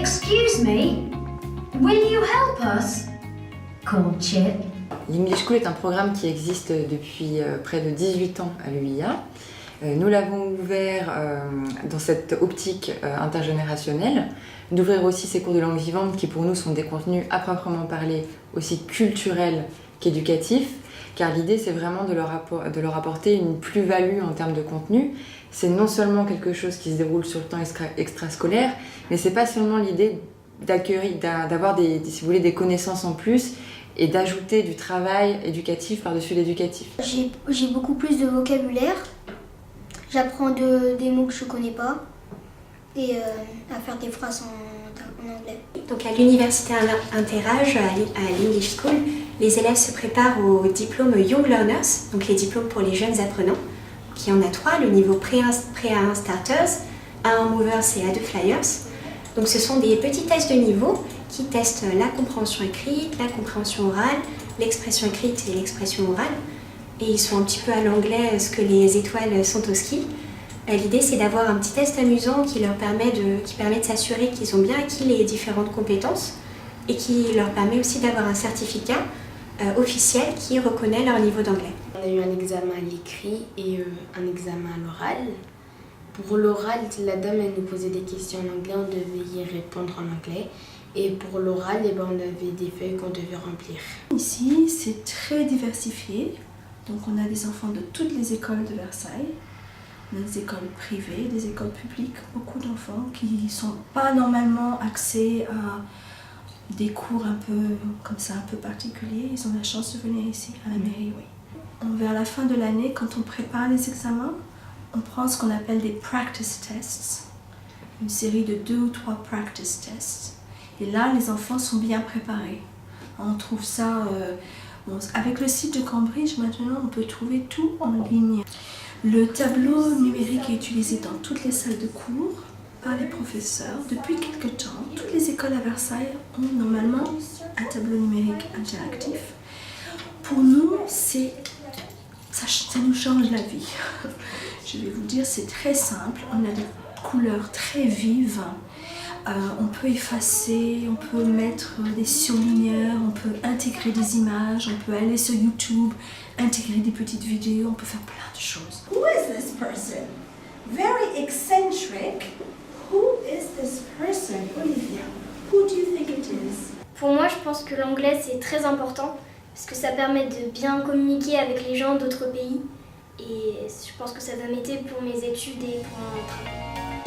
Excuse me, will you help us? Called Chip. L'English School est un programme qui existe depuis près de 18 ans à l'UIA. Nous l'avons ouvert dans cette optique intergénérationnelle, d'ouvrir aussi ces cours de langue vivante qui pour nous sont des contenus à proprement parler aussi culturels qu'éducatifs, car l'idée c'est vraiment de leur apporter une plus-value en termes de contenu. C'est non seulement quelque chose qui se déroule sur le temps extrascolaire, mais c'est pas seulement l'idée d'avoir si vous voulez, des connaissances en plus et d'ajouter du travail éducatif par-dessus l'éducatif. J'ai beaucoup plus de vocabulaire, j'apprends des mots que je connais pas et à faire des phrases en anglais. Donc à l'université Interage, à l'English School, les élèves se préparent au diplôme Young Learners, donc les diplômes pour les jeunes apprenants. Il y en a 3, le niveau Pré-A1 Starters, A1 Movers et A2 Flyers. Donc ce sont des petits tests de niveau qui testent la compréhension écrite, la compréhension orale, l'expression écrite et l'expression orale. Et ils sont un petit peu à l'anglais, ce que les étoiles sont au ski. L'idée c'est d'avoir un petit test amusant qui permet de s'assurer qu'ils ont bien acquis les différentes compétences et qui leur permet aussi d'avoir un certificat officiel qui reconnaît leur niveau d'anglais. On a eu un examen à l'écrit et un examen à l'oral. Pour l'oral, la dame elle nous posait des questions en anglais, on devait y répondre en anglais. Et pour l'oral, on avait des feuilles qu'on devait remplir. Ici, c'est très diversifié. Donc on a des enfants de toutes les écoles de Versailles. On a des écoles privées, des écoles publiques, beaucoup d'enfants qui ne sont pas normalement axés à des cours un peu comme ça, un peu particuliers. Ils ont la chance de venir ici à la mairie, oui. Vers la fin de l'année, quand on prépare les examens, on prend ce qu'on appelle des practice tests, une série de 2 ou 3 practice tests. Et là, les enfants sont bien préparés. On trouve ça, avec le site de Cambridge, maintenant, on peut trouver tout en ligne. Le tableau numérique est utilisé dans toutes les salles de cours par les professeurs depuis quelque temps. Toutes les écoles à Versailles ont normalement un tableau numérique interactif. Pour nous, ça nous change la vie. Je vais vous dire, c'est très simple. On a des couleurs très vives. On peut effacer, on peut mettre des surligneurs, on peut intégrer des images, on peut aller sur YouTube, intégrer des petites vidéos, on peut faire plein de choses. Who is this person? Very eccentric. Who is this person, Olivia? Who do you think it is? Pour moi, je pense que l'anglais c'est très important parce que ça permet de bien communiquer avec les gens d'autres pays et je pense que ça va m'aider pour mes études et pour mon travail.